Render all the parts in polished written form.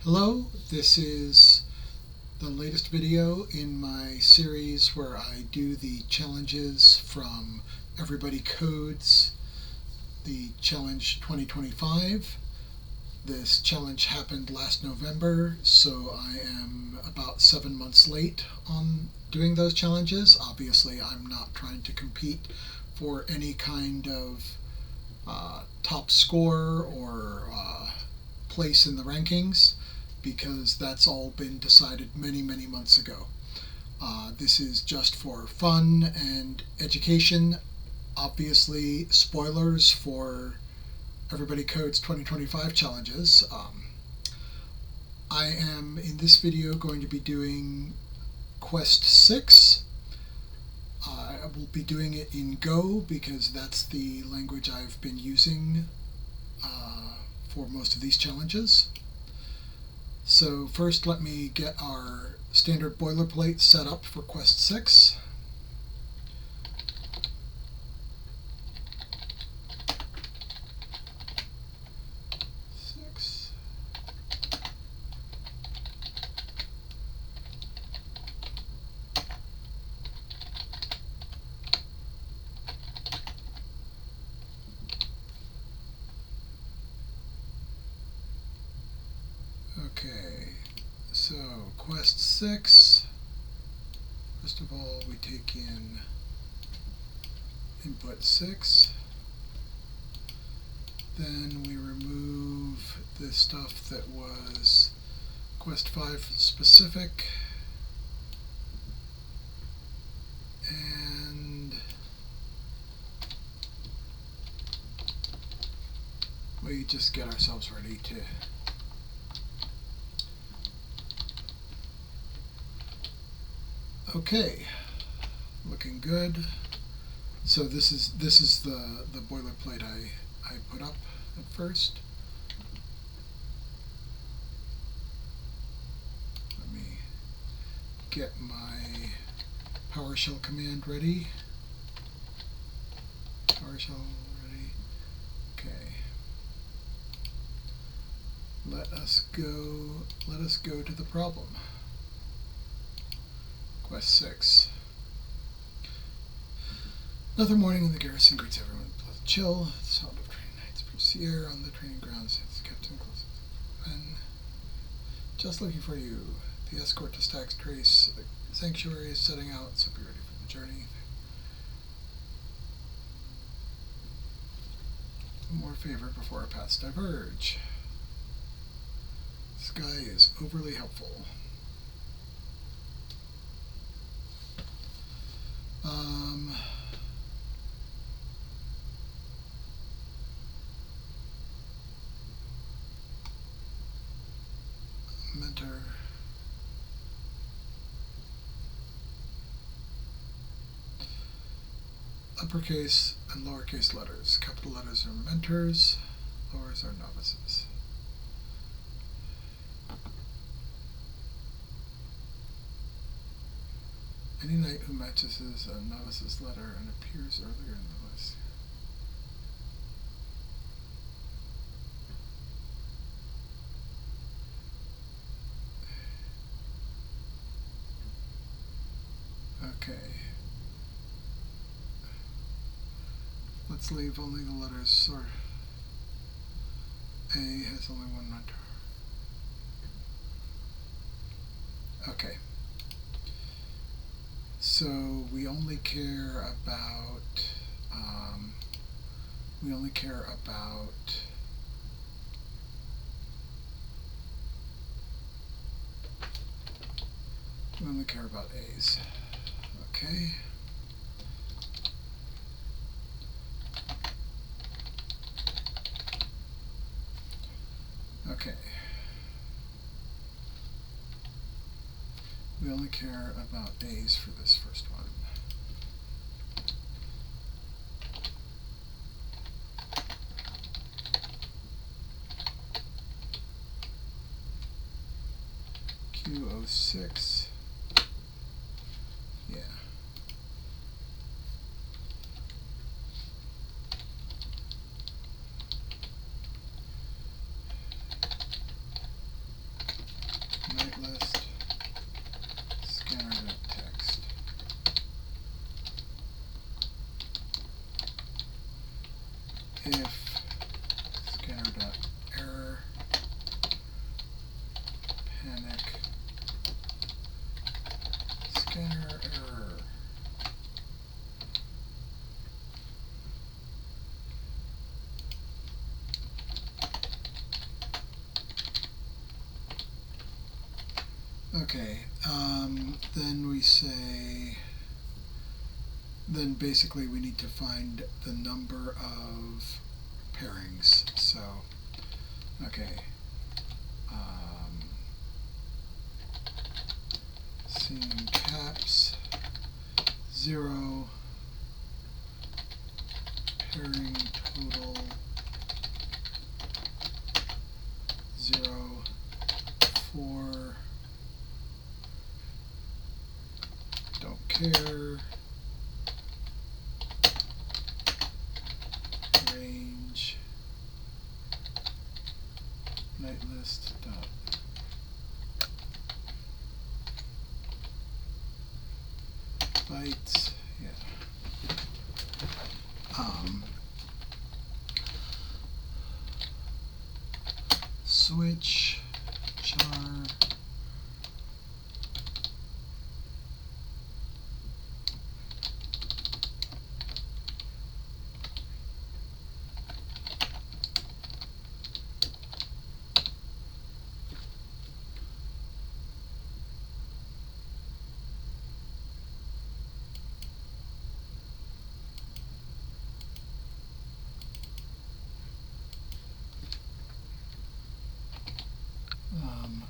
Hello, this is the latest video in my series where I do the challenges from Everybody Codes, the Challenge 2025. This challenge happened last November, so I am about 7 months late on doing those challenges. Obviously, I'm not trying to compete for any kind of top score or place in the rankings, because that's all been decided many months ago. This is just for fun and education. Obviously, spoilers for Everybody Codes 2025 challenges. I am in this video going to be doing Quest 6. I will be doing it in Go because that's the language I've been using for most of these challenges. So first, let me get our standard boilerplate set up for Quest 6. Okay, so Quest 6, first of all we take in input 6, then we remove the stuff that was Quest 5 specific, and we just get ourselves ready to okay, looking good. So this is the boilerplate I put up at first. Let me get my PowerShell command ready. PowerShell ready. Okay. Let us go to the problem. Quest 6. Another morning in the garrison greets everyone with a pleasant chill. The sound of training nights breathes the air on the training grounds. It's Captain close men. Just looking for you. The escort to Stack's Trace Sanctuary is setting out, so be ready for the journey. More favor before our paths diverge. This guy is overly helpful. Mentor. Uppercase and lowercase letters. Capital letters are mentors, lowers are novices. Any knight who matches a novice's letter and appears earlier in the list. Okay. Let's leave only the letters, or A has only one mentor. Okay. So we only care about we only care about A's. Okay. Okay. We only care about A's for this first one. Q06. Yeah. Okay, then we say, then basically we need to find the number of pairings. So, okay, scene caps 0, pairing total 0, 4, don't care, range, night list dot bytes, yeah. Switch char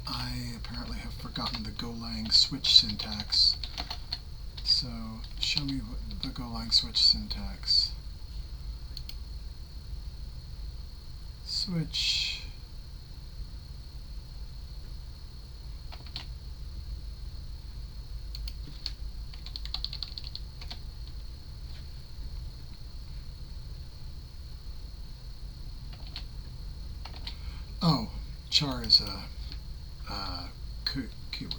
I apparently have forgotten the golang switch syntax. So show me the golang switch syntax. Switch oh, char is a keyword.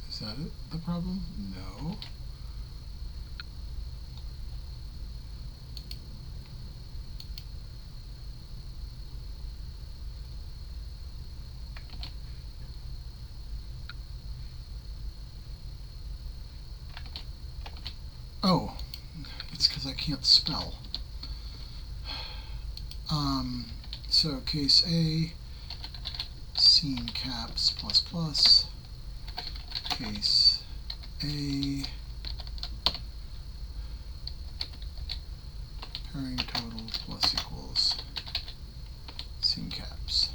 Is that it, the problem? No. Oh, it's because I can't spell. So case A, scene caps plus plus, case A, pairing total plus equals scene caps.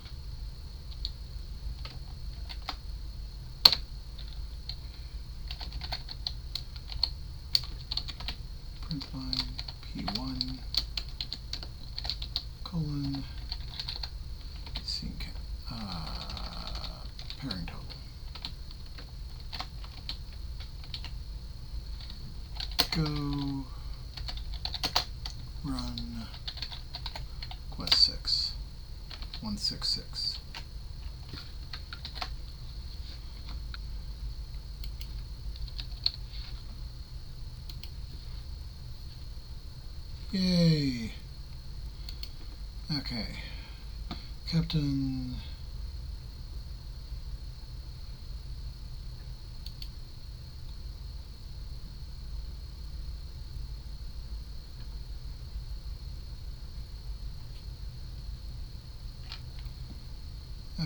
Print line P1 colon scene cap pairing total. Go run quest 6 166. Yay! Okay, Captain.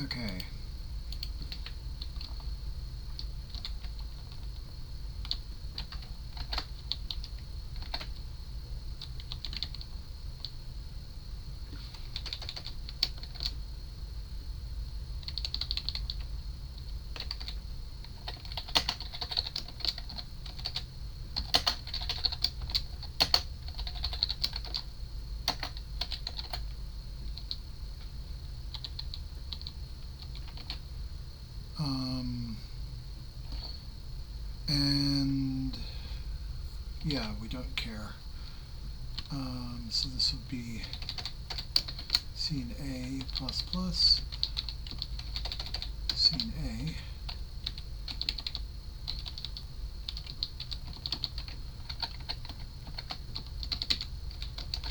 Okay. And yeah, we don't care. So this would be scene A plus plus, scene A,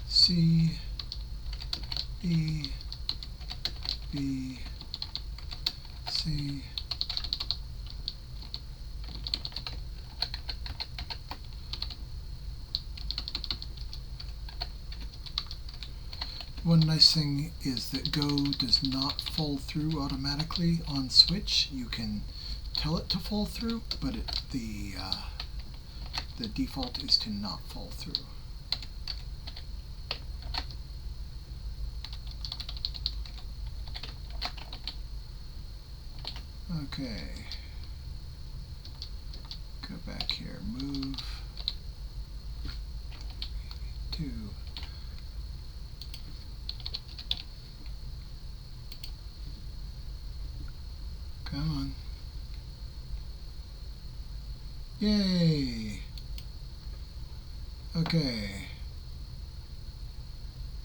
C, E, B, C, One nice thing is that Go does not fall through automatically on switch. You can tell it to fall through, but the default is to not fall through. Okay, go back here, move 2. Come on. Yay! Okay.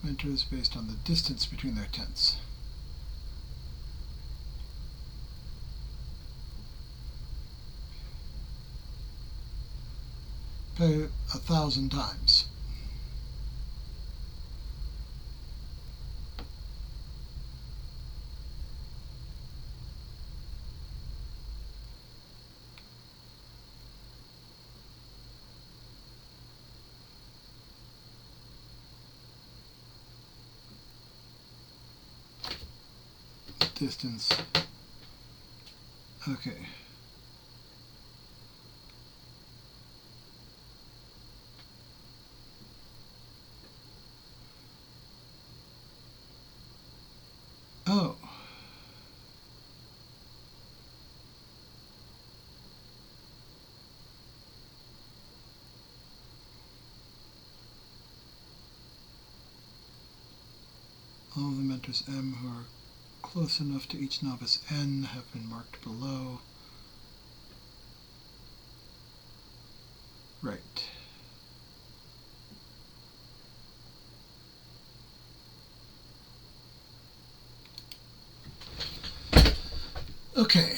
Mentor is based on the distance between their tents. About 1,000 times. Distance. Okay. Oh. All the mentors M who are close enough to each novice N have been marked below. Right. Okay.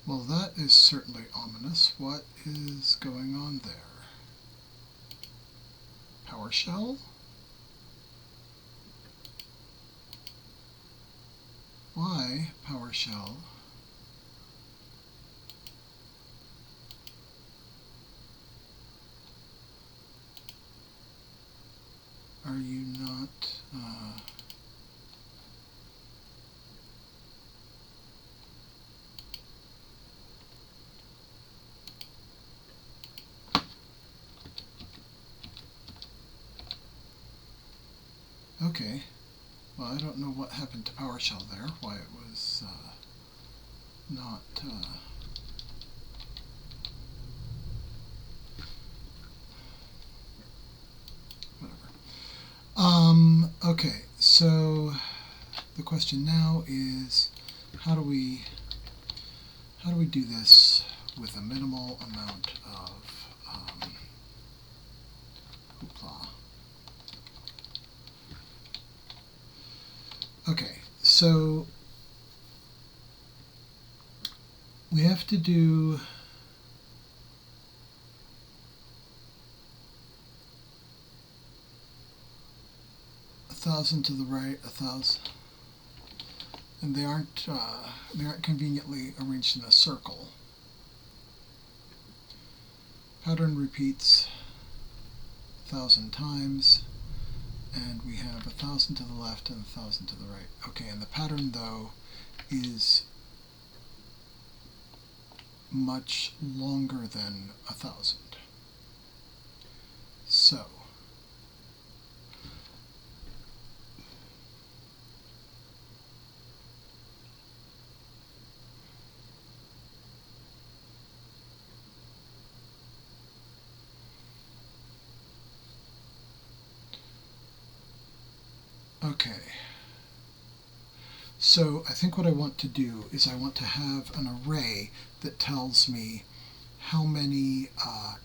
Well, that is certainly ominous. What is going on there? PowerShell? Why PowerShell? Are you not okay. Well, I don't know what happened to PowerShell there, why it was not whatever. Okay, so the question now is how do we do this with a minimal amount of hoopla? Okay, so we have to do a 1,000 to the right, 1,000, and they aren't conveniently arranged in a circle. Pattern repeats 1,000 times, and we have 1,000 to the left and 1,000 to the right. Okay, and the pattern though is much longer than 1,000. So okay. So I think what I want to do is I want to have an array that tells me how many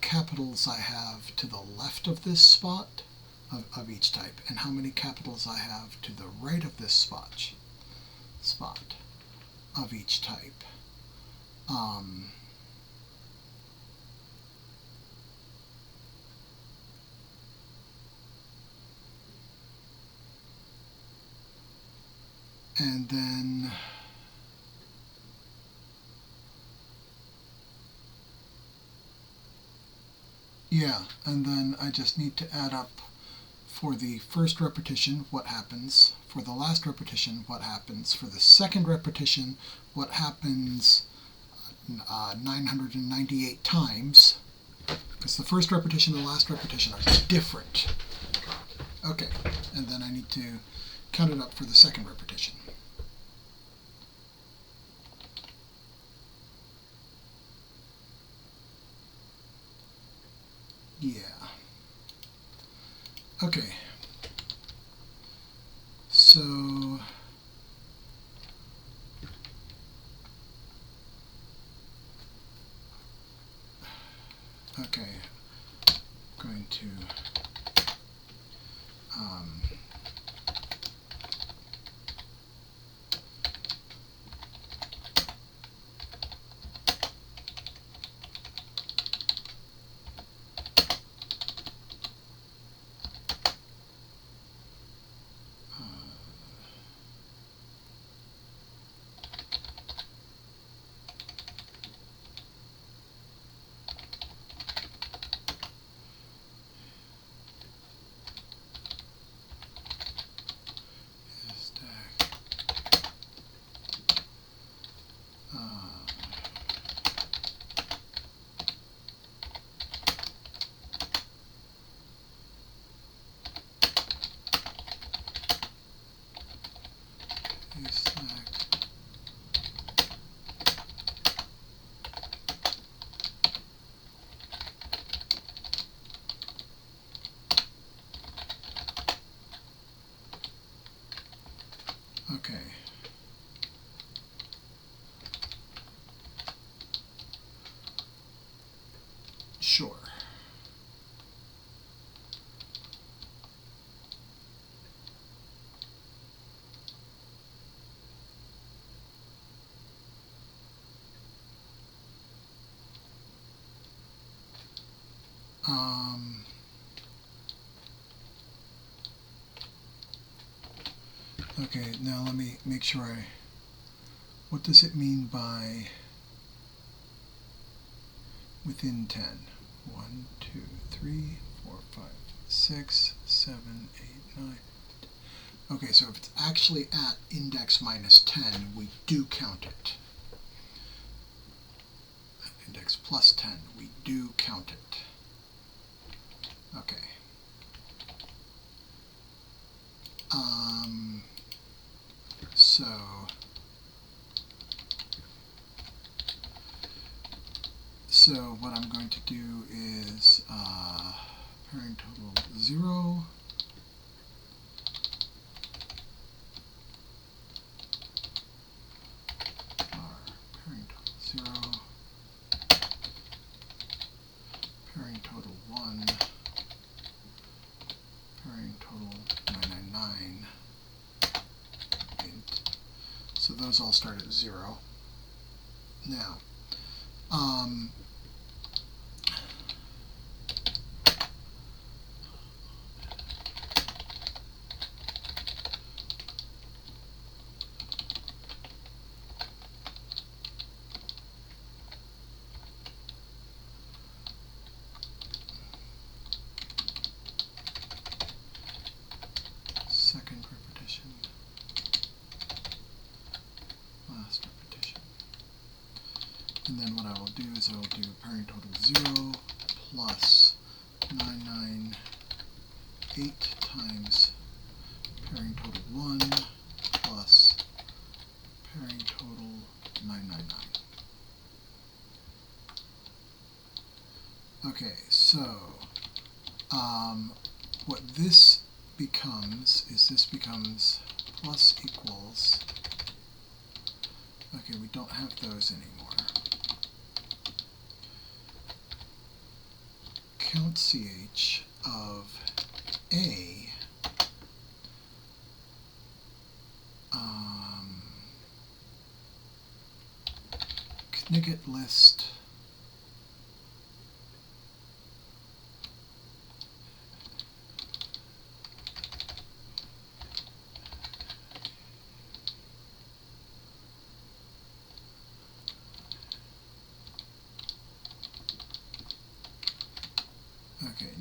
capitals I have to the left of this spot of each type, and how many capitals I have to the right of this spot of each type. and then and then I just need to add up for the first repetition what happens, for the last repetition what happens, for the second repetition what happens 998 times, because the first repetition and the last repetition are different. Okay, and then I need to count it up for the second repetition. Yeah. Okay. So okay, I'm going to okay. Sure. Okay, now let me make sure what does it mean by within 10? 1, 2, 3, 4, 5, 6, 7, 8, 9. Okay, so if it's actually at index minus 10, we do count it. At index plus 10, we do count it. Okay. So what I'm going to do is pairing total 0. Pairing total 0. Pairing total 1. Pairing total 999. So those all start at 0. Now, second repetition, last repetition. And then what I will do is I will do pairing total 0 plus 998 times pairing total 1 plus pairing total 999. Okay, so what this becomes is this becomes plus equals, okay, we don't have those anymore. Count ch of a Knigget list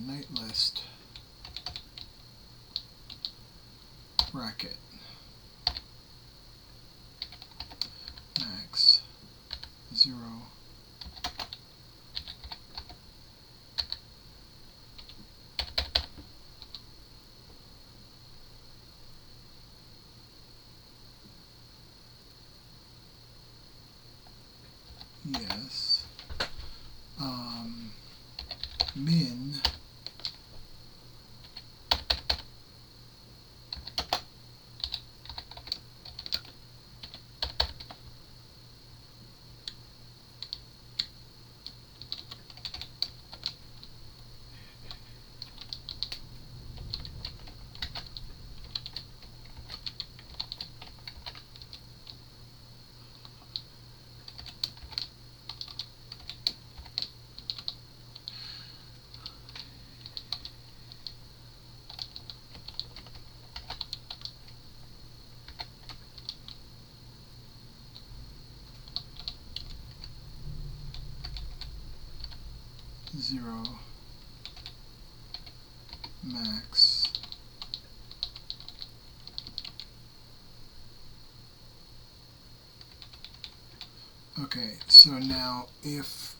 night list bracket max 0 yes min zero max okay, so now if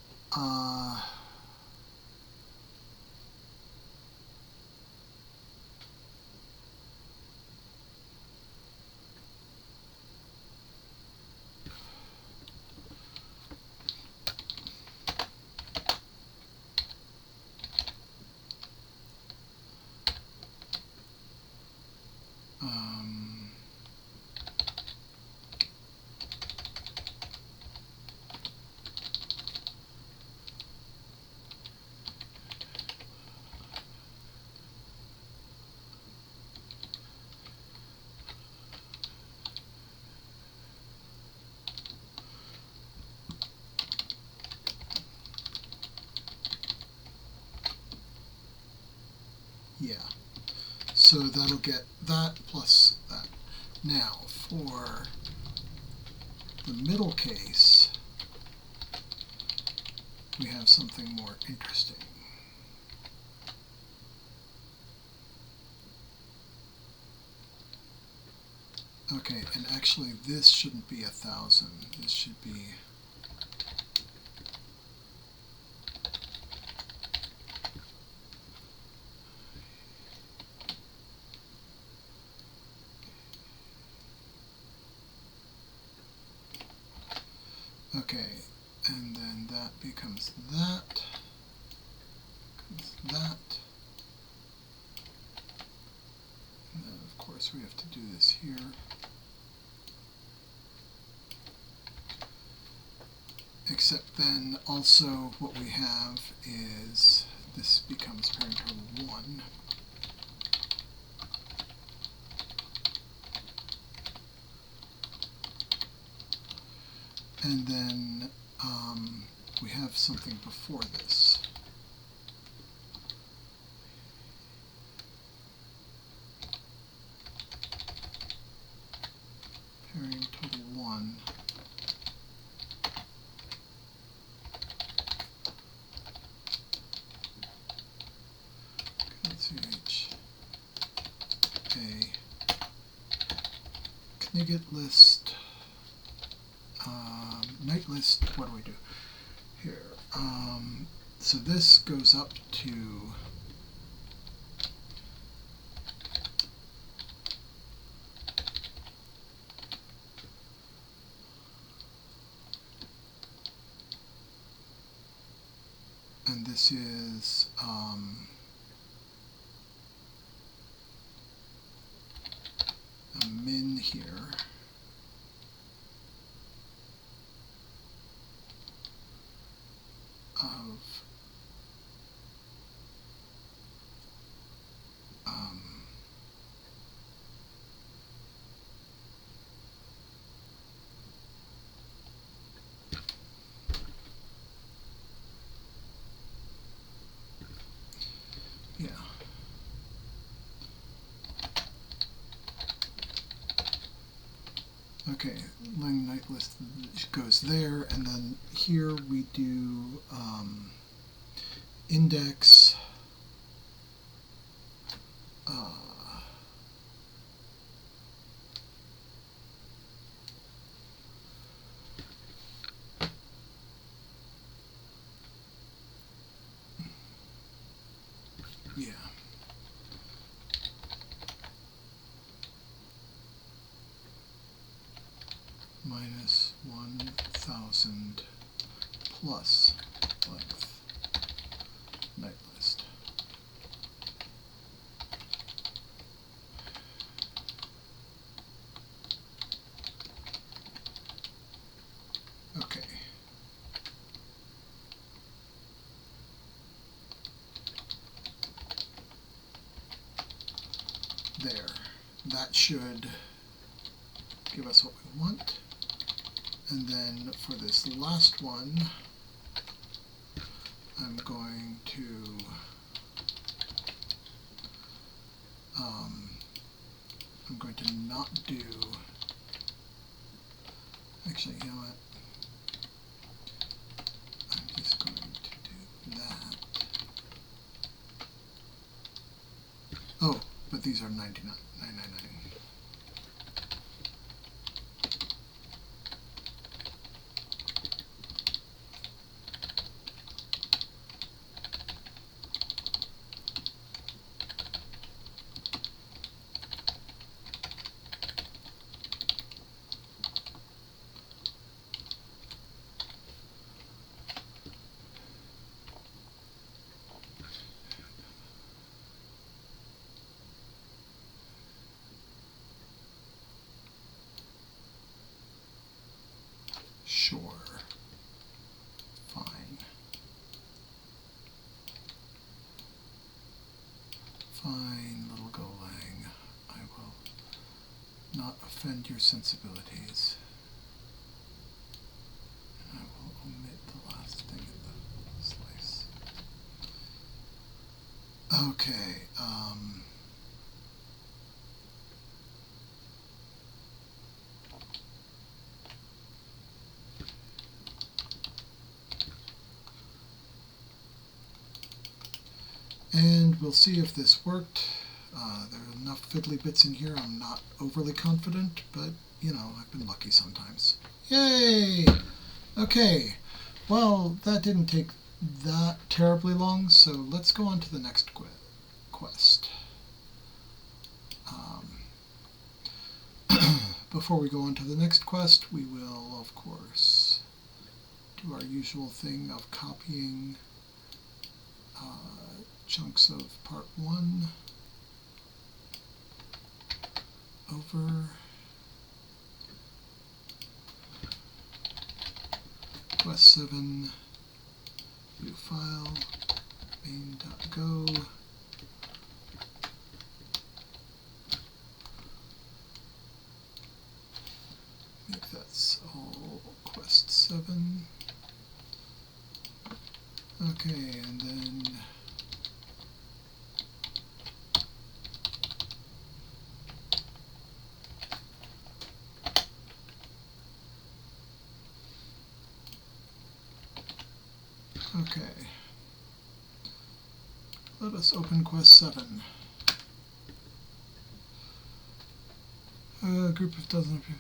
yeah, so that'll get that plus that. Now for the middle case, we have something more interesting. Okay, and actually this shouldn't be 1,000. This should be okay, and then that becomes that, and then of course we have to do this here. Except then also what we have is this becomes parent total 1. And then we have something before this. Pairing total 1. CH a Knigget list. Night list, what do we do here? So this goes up to and this is a min here. Of goes there, and then here we do index yeah. Minus 1,000 plus length night list. Okay. There. That should give us what we want. And then for this last one, I'm going to not do, actually, you know what? I'm just going to do that. Oh, but these are 999. Sure. Fine. Fine, little golang. I will not offend your sensibilities. And I will omit the last thing in the slice. Okay. And we'll see if this worked. There are enough fiddly bits in here. I'm not overly confident, but, you know, I've been lucky sometimes. Yay! Okay, well, that didn't take that terribly long, so let's go on to the next quest. Before we go on to the next quest, we will, of course, do our usual thing of copying chunks of part 1 over quest 7, view file, main.go, I think that's all quest 7. Okay, and then okay, let us open quest 7. A group of dozen people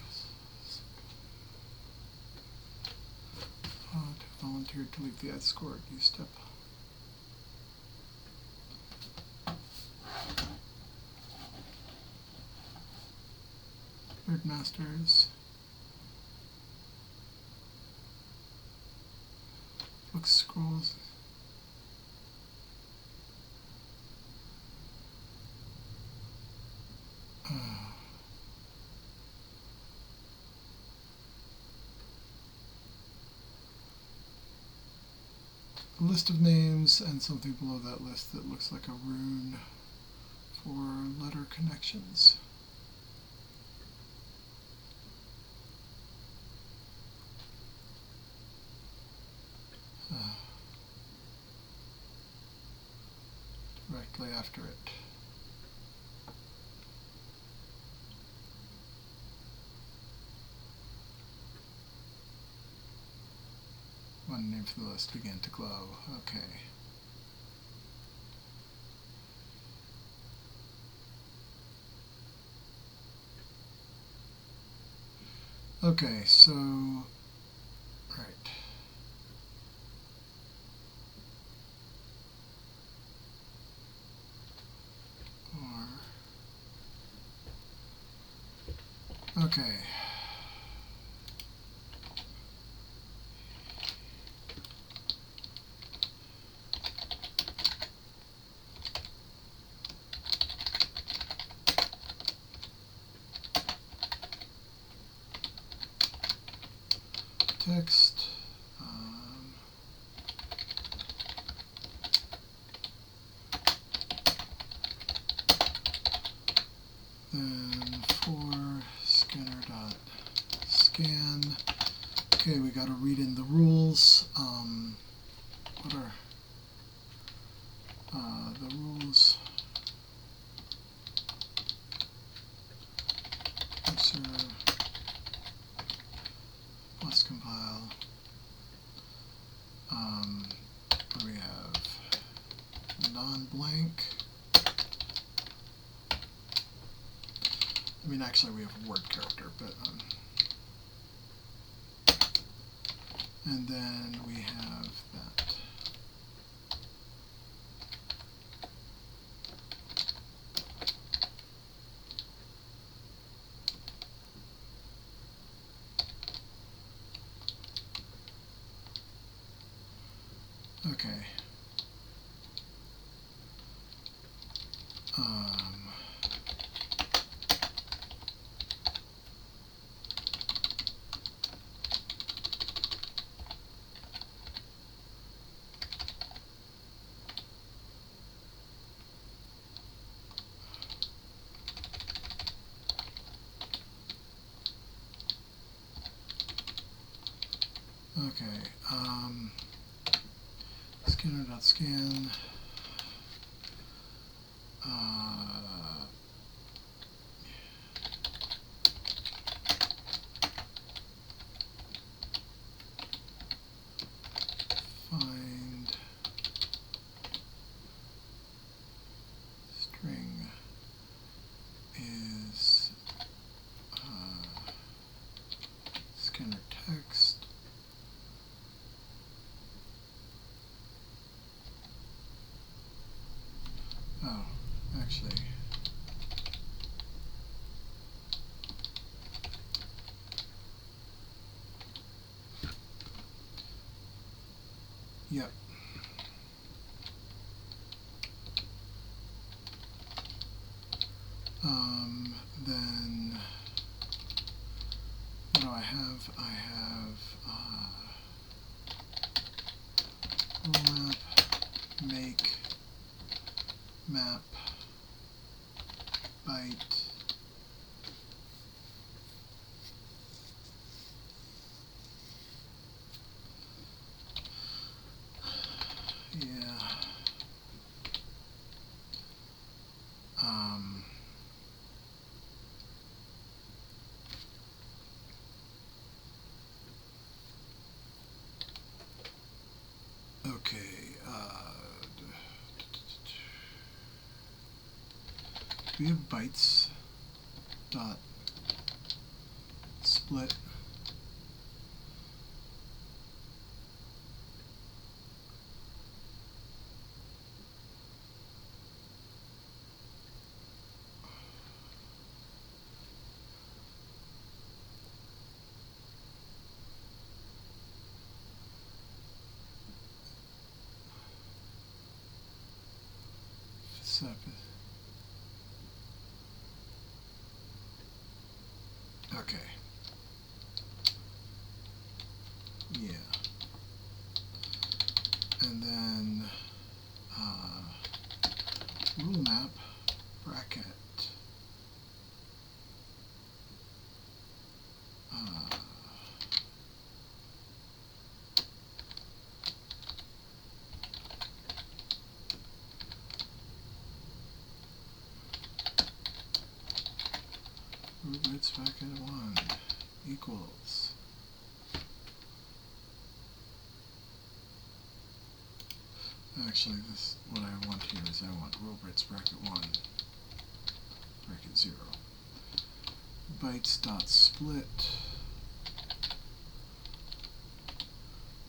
volunteered to leave the escort. You step. Third masters. Books, scrolls. A list of names and something below that list that looks like a rune for letter connections. Directly after it. One name for the list began to glow. Okay. Okay, so, right. Okay. Text. Then for scanner.scan. Okay, we got to read in the rules. What are the rules? Answer plus compile. What do we have? Non-blank. I mean, actually, we have a word character, but and then we have that. Okay. Okay. Scanner.scan. Find string is scanner text. Oh, actually. Yep. Then what do I have? I have map, make, map, byte. Yeah. Okay. Do we have bytes dot split? Okay. Yeah. And then rule map bracket. Root width bracket 1 equals. Actually, this what I want here is I want row-bits bracket 1, bracket 0. Bytes dot split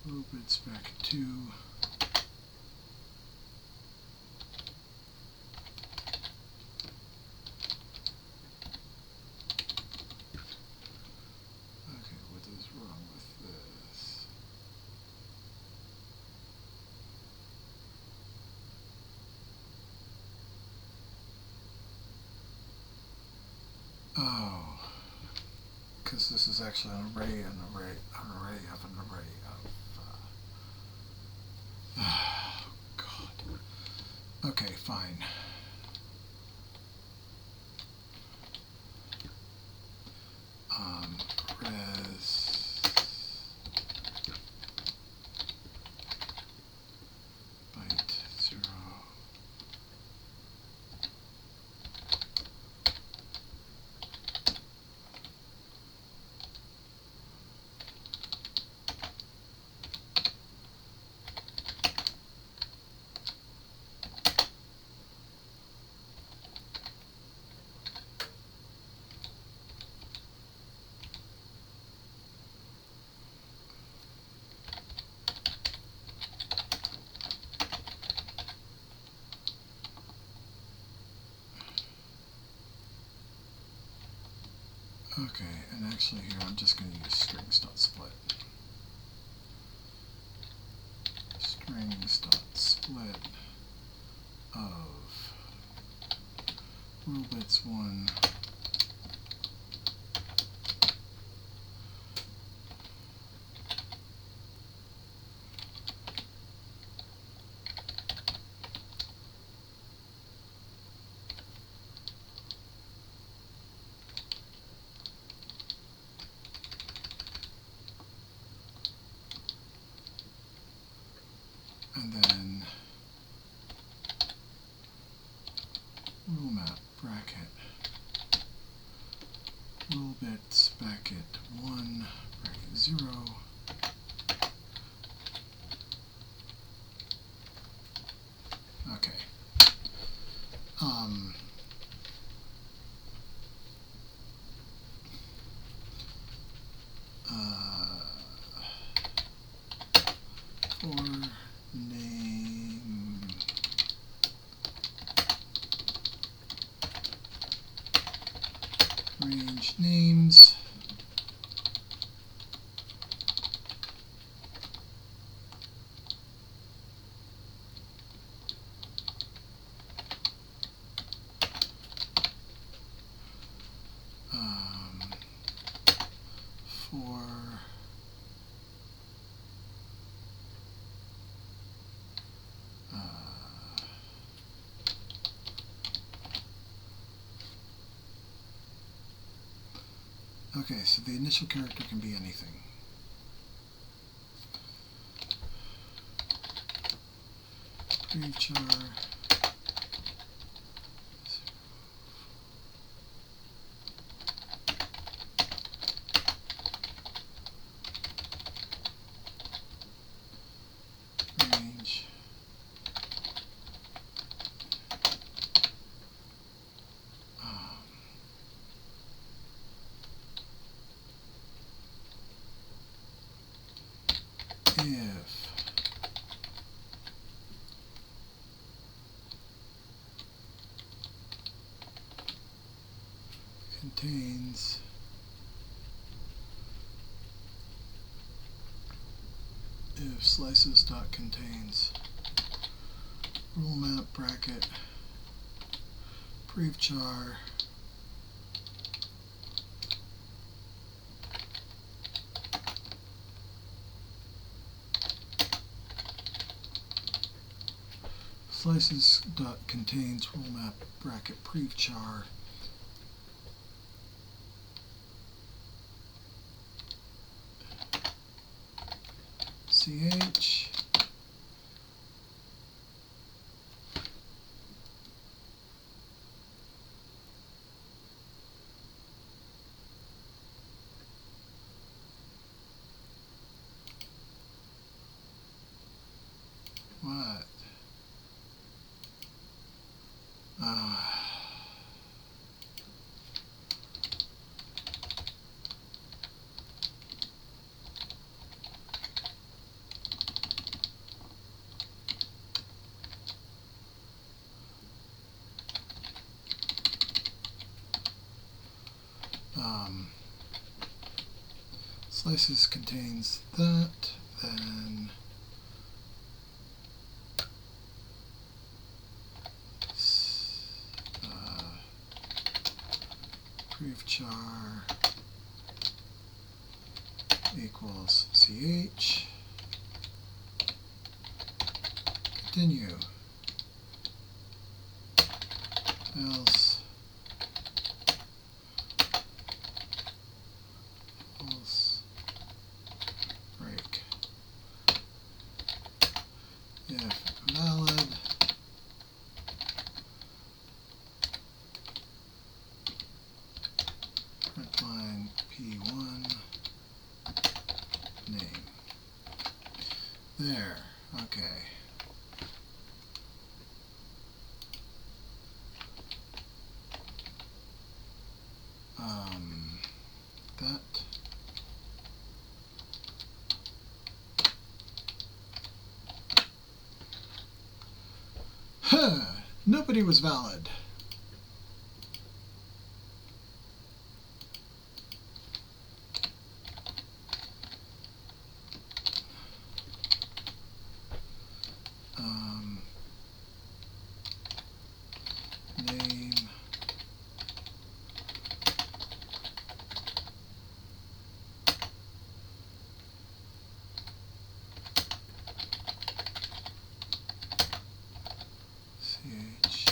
row-bits bracket 2. Okay, what is wrong with this? Oh, because this is actually an array of an array of. God. Okay, fine. Res byte 0. Okay, and actually here I'm just going to use strings.split. Strings.split of row-bits 1 and then rule map bracket row-bits bracket 1 bracket 0. Okay. For name range names for okay, so the initial character can be anything. Char range if contains if slices dot contains rule map bracket prevchar slices dot contains rule map bracket prevchar ch what Slices contains that, then proof char equals ch. Continue. Else false break. If valid, print line p1 name. There. Okay. That. Huh, nobody was valid. Name. ch.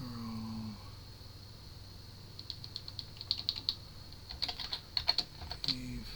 Row. Leave.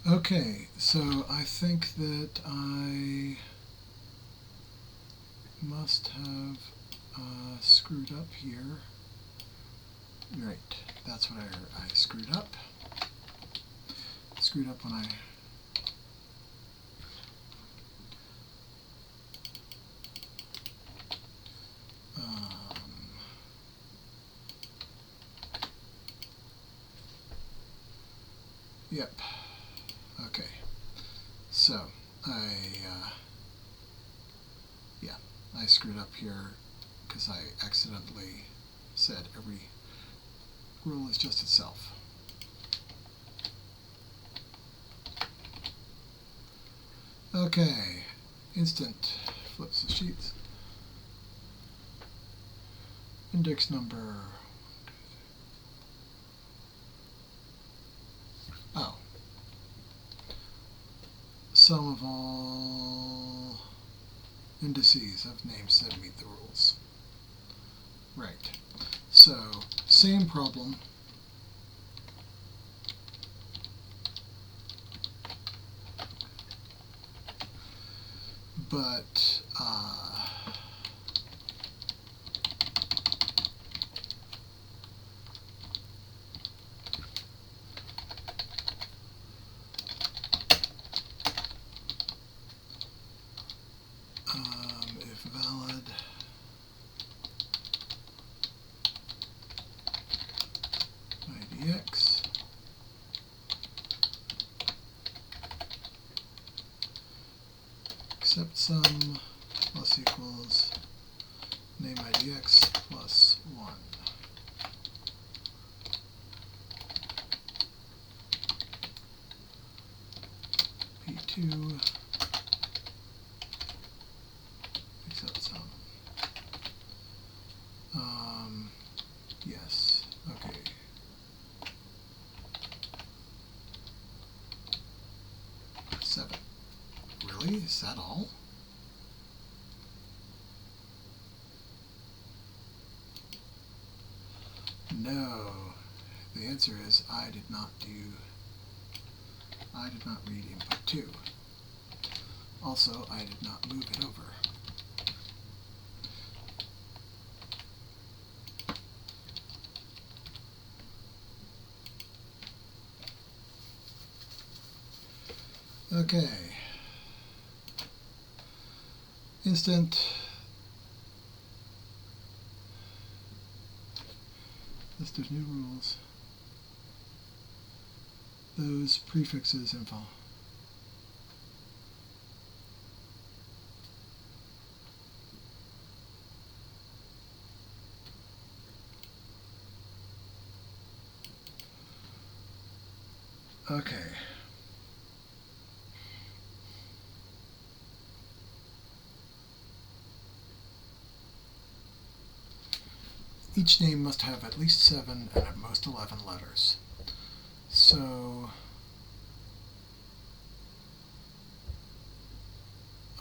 Okay, so I think that I must have screwed up here. Right, that's what I screwed up. Screwed up when I yep. Okay, so I screwed up here because I accidentally said every rule is just itself. Okay, instant flips the sheets. Index number. Oh. Sum of all indices of names that meet the rules. Right. So, same problem. But, if valid, IDX, sum plus equals name idx plus 1. P2 except sum. Yes, okay. Seven. Really? Is that all? No. The answer is I did not read input 2. Also, I did not move it over. Okay. Instant. List of new rules. Those prefixes info. Okay. Each name must have at least 7 and at most 11 letters. So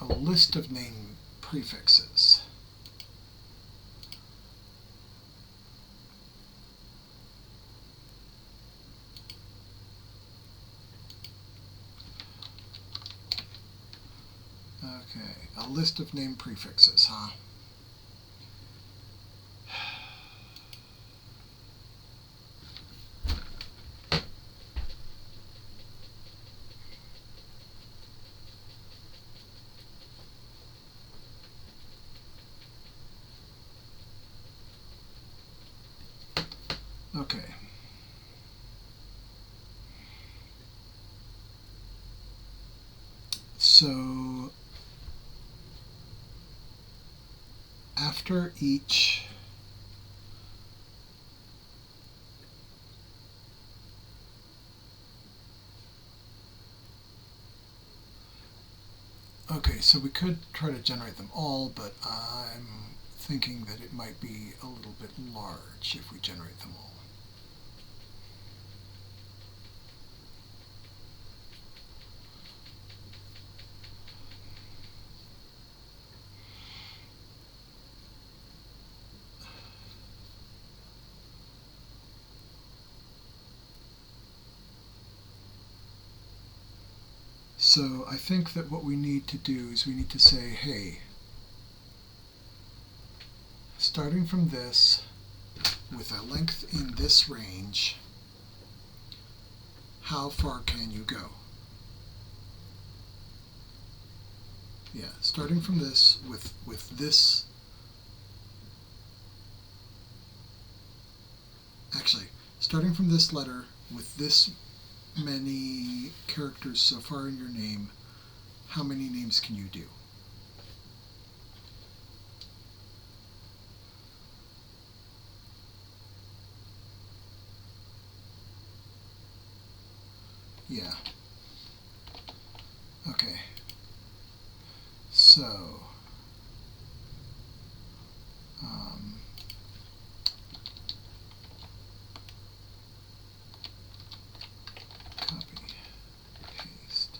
a list of name prefixes. Okay, a list of name prefixes, huh? Okay. So after each okay, so we could try to generate them all, but I'm thinking that it might be a little bit large if we generate them all. So I think that what we need to do is we need to say, hey, starting from this, with a length in this range, how far can you go? Yeah, starting from this, with this, actually, starting from this letter, with this many characters so far in your name, how many names can you do? Yeah. Okay. So, copy, paste.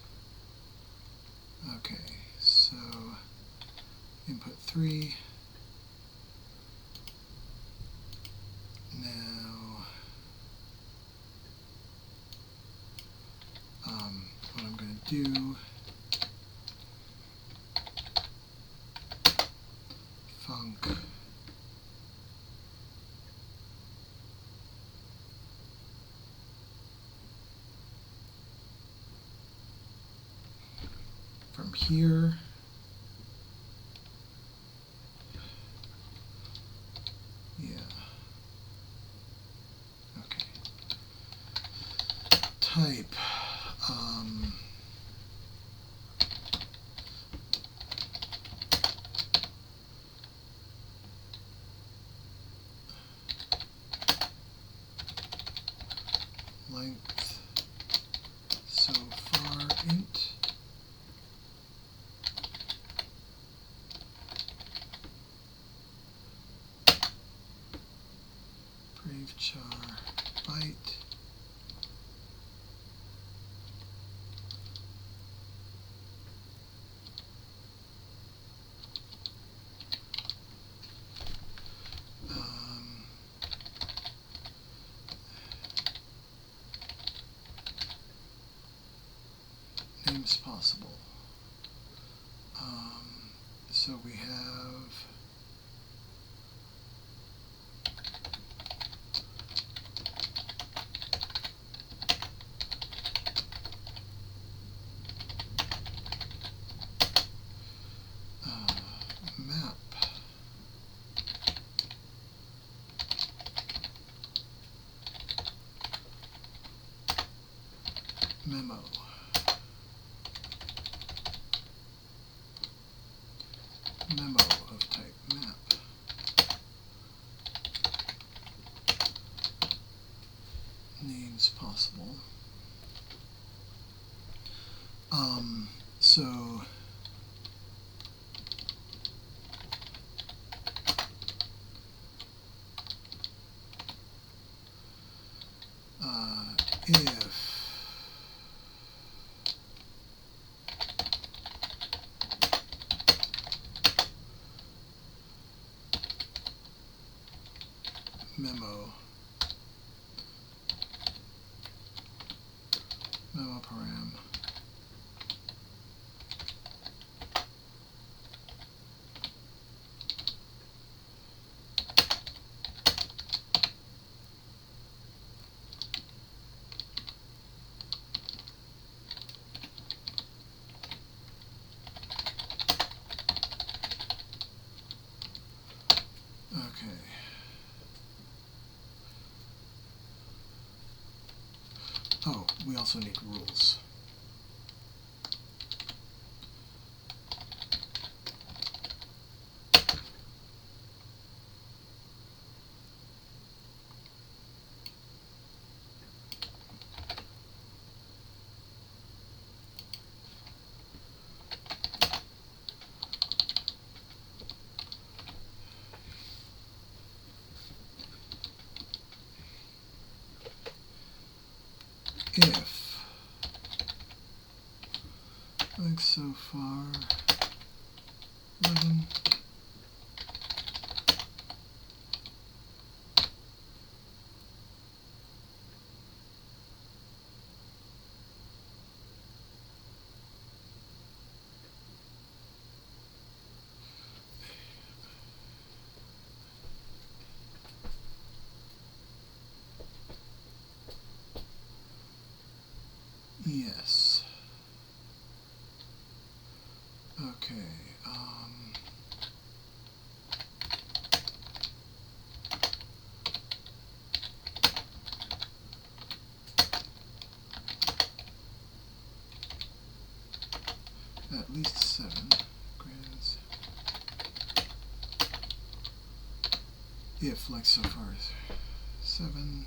Okay, so input 3. Now, what I'm going to do, func from here, yeah, okay, type, length so far int. Privchar byte. Names possible. So we have map memo. Memo of type map. Names possible. So if memo param okay. Oh, we also need rules. If like so far 11 yes. Okay. At least 7 grams. If like so far 7.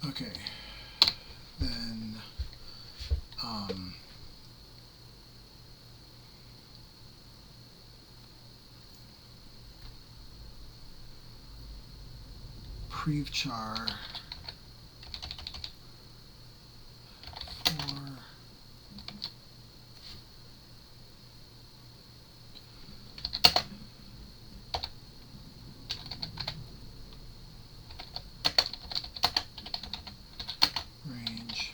Okay, then privchar for range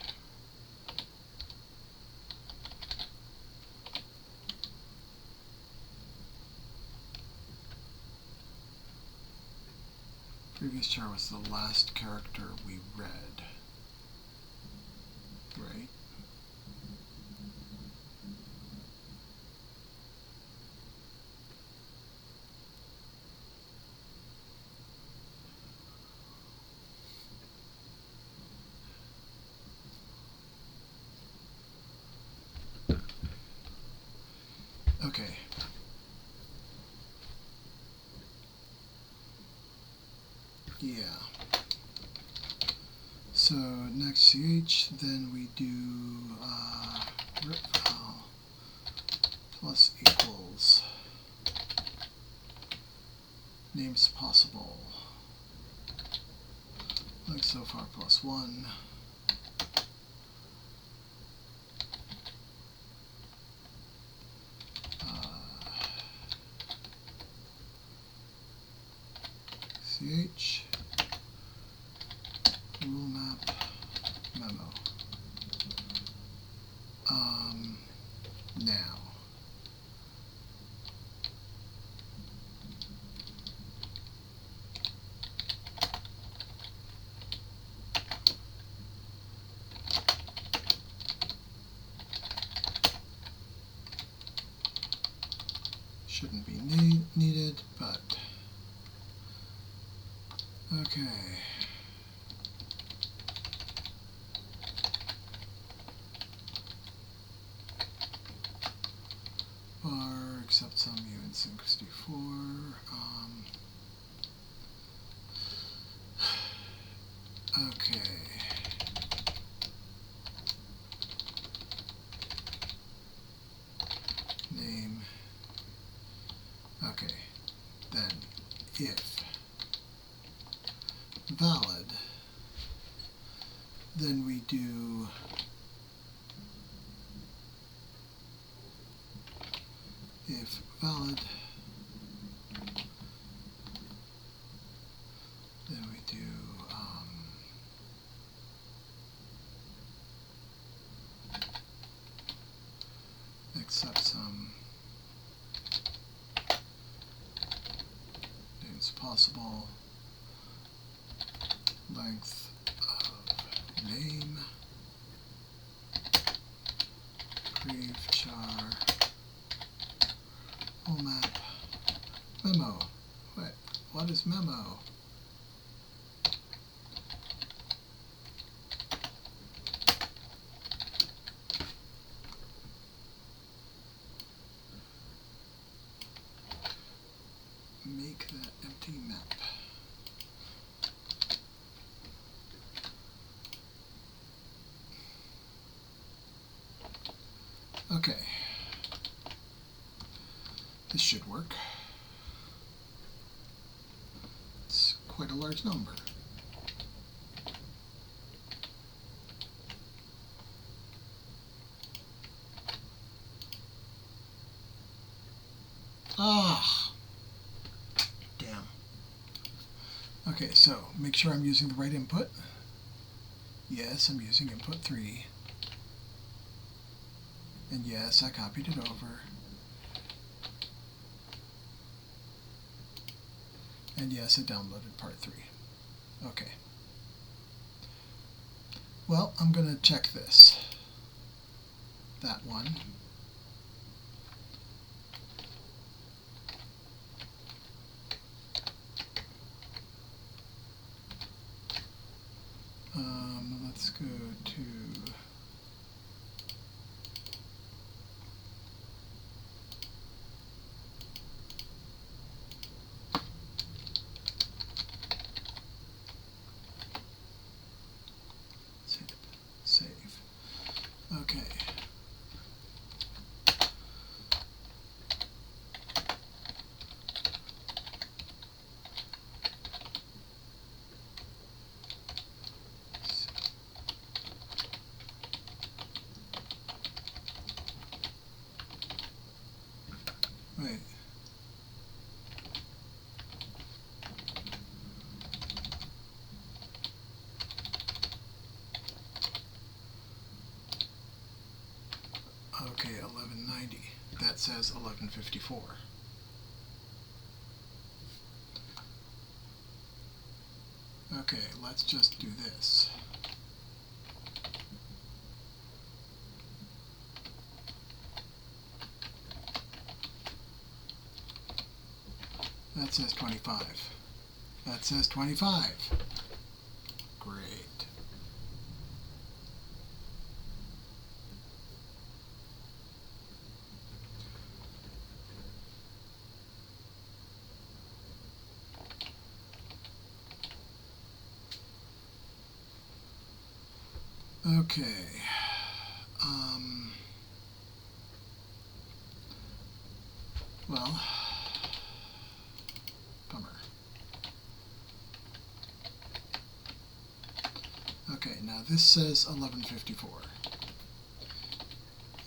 previous char was the last character we read, right? Okay. Yeah. So next ch, then we do rip val plus equals names possible, like so far plus 1. Ch rule map memo. Now shouldn't be needed, but okay. Bar accept some uint64. Okay. Name. Okay. Then if valid, then we do if valid, then we do accept some names possible, length of name, prev char whole map memo. Wait, what is memo? Make that empty map. Okay. This should work. It's quite a large number. Ah! Damn. Okay, so make sure I'm using the right input. Yes, I'm using input 3. And yes, I copied it over. And yes, I downloaded part 3. Okay. Well, I'm going to check this. That one. Let's go to save. Okay. Wait. Okay, 1190. That says 1154. let's just do this. That says 25. That says 25. Great. Okay. Well, bummer. Okay, now this says 1154.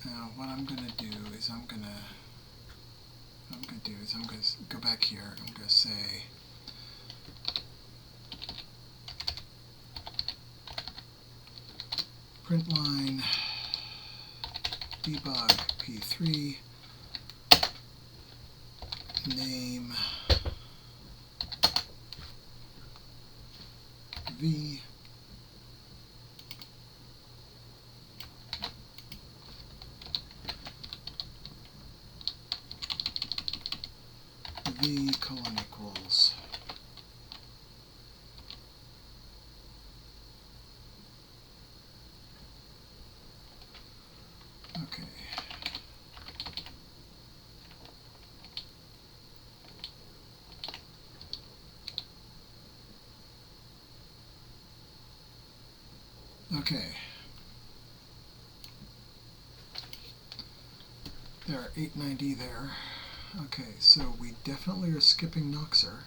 Now what I'm going to do is I'm going to go back here. I'm going to say print line debug p3 name v colon equals okay. Okay. There are 890 there. Okay, so we definitely are skipping Noxer,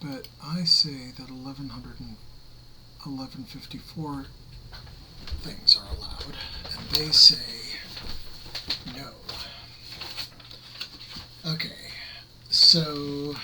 but I say that 1100 and 1154 things are allowed, and they say no. Okay, so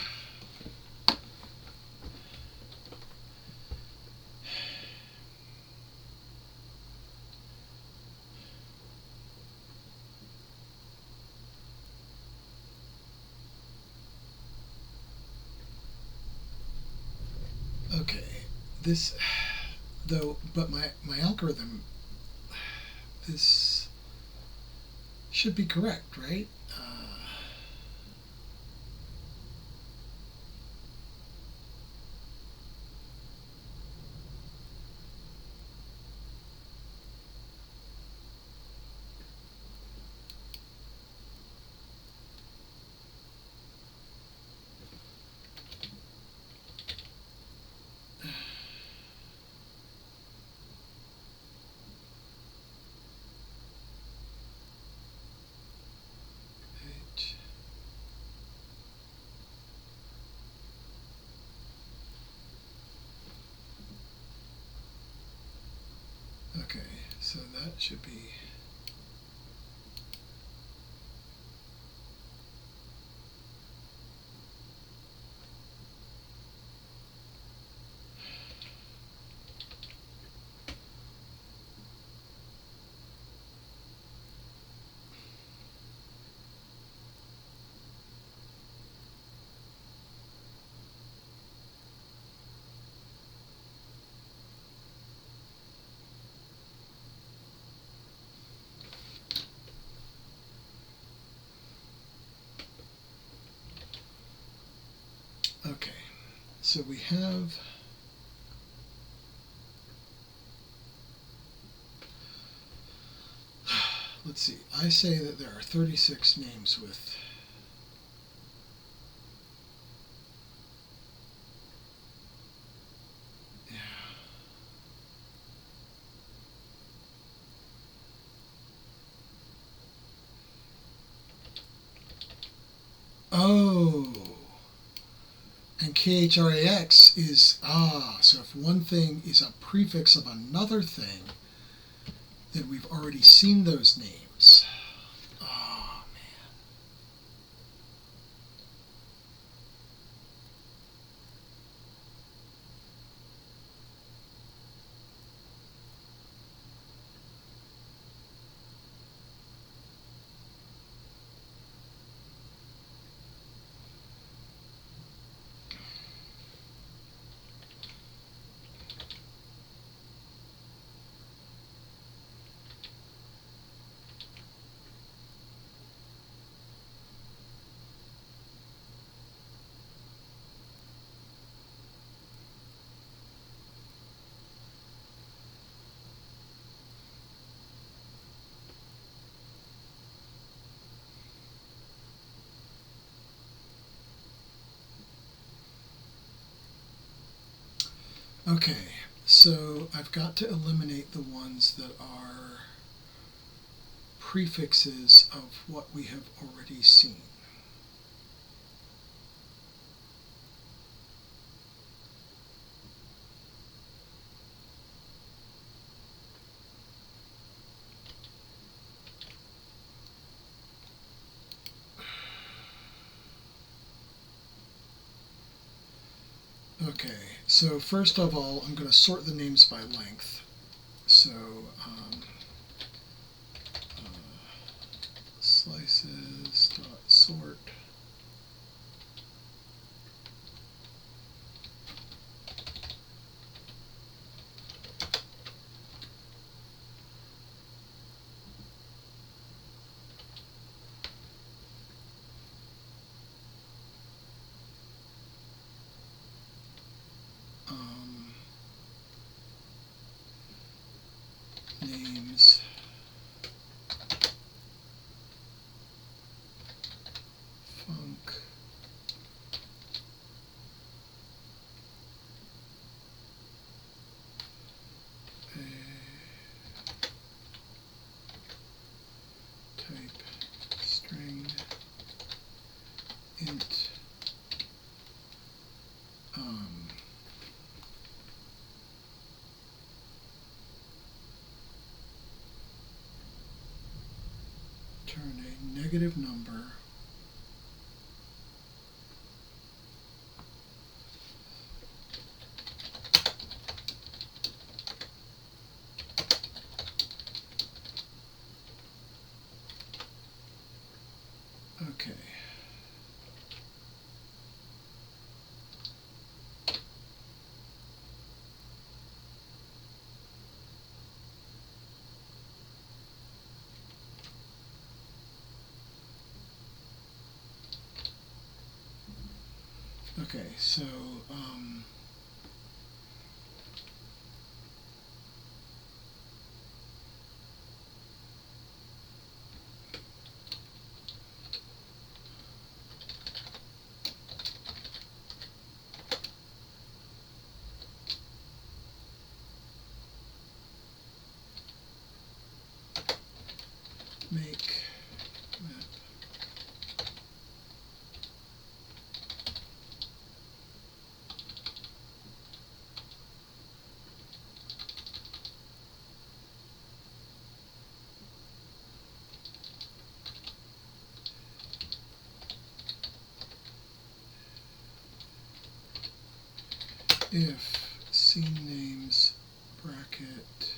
okay, this though, but my algorithm, this should be correct, right? Okay, so that should be okay. So we have let's see, I say that there are 36 names with oh, and KHRAX is, so if one thing is a prefix of another thing, then we've already seen those names. Oh, man. Okay, so I've got to eliminate the ones that are prefixes of what we have already seen. Okay, so first of all, I'm going to sort the names by length. So slices dot sort. Names func a type string int turn a negative number okay. Okay, so make map if scene names bracket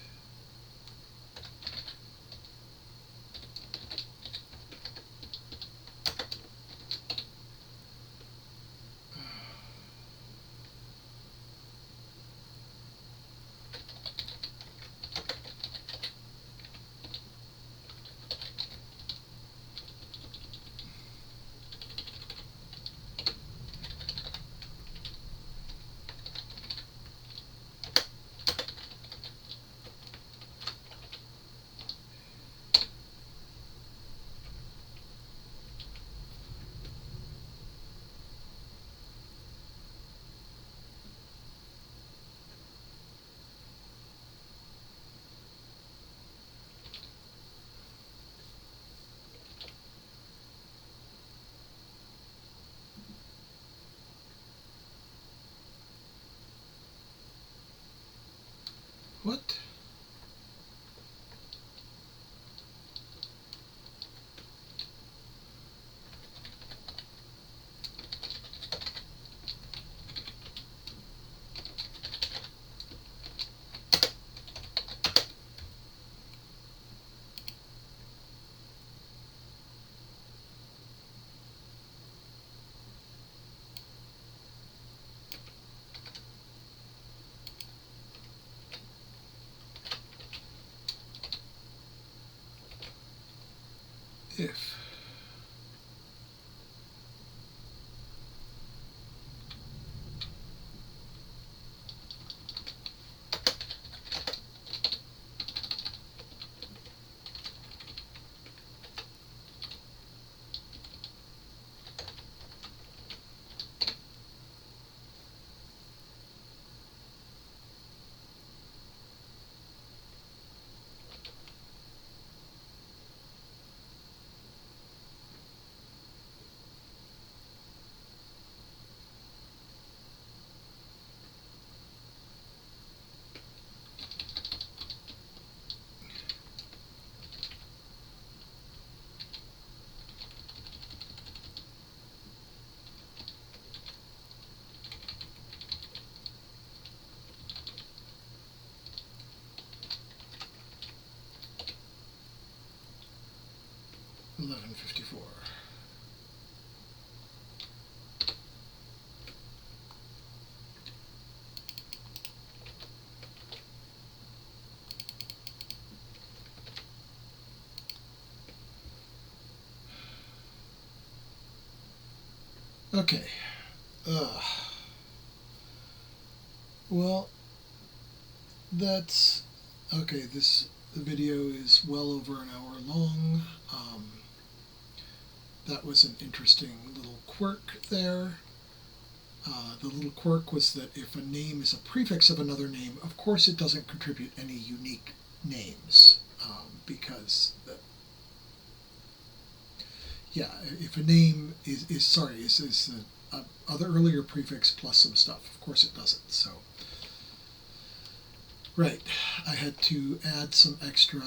11:54. Okay. Well, that's okay. This video is well over an hour long. That was an interesting little quirk there. The little quirk was that if a name is a prefix of another name, of course it doesn't contribute any unique names, because if a name is a other earlier prefix plus some stuff, of course it doesn't. So right, I had to add some extra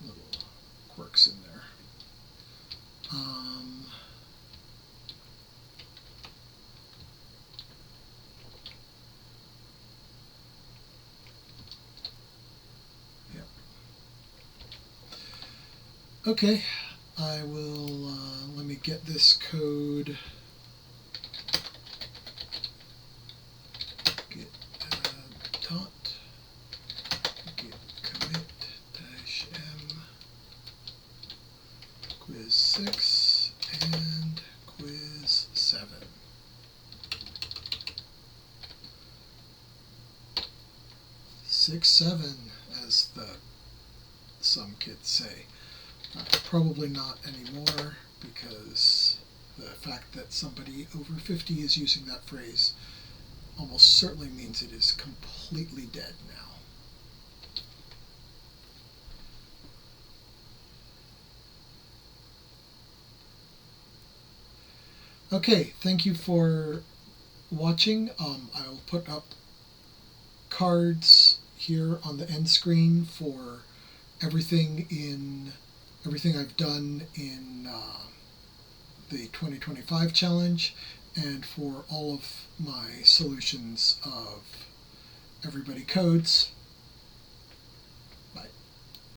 little quirks in there. Okay, I will, let me get this code, git dot, git commit dash m, quiz 6 and quiz 7. Six, 7, as some kids say. Probably not anymore, because the fact that somebody over 50 is using that phrase almost certainly means it is completely dead now. Okay, thank you for watching. I'll put up cards here on the end screen for everything I've done in the 2025 challenge, and for all of my solutions of Everybody Codes.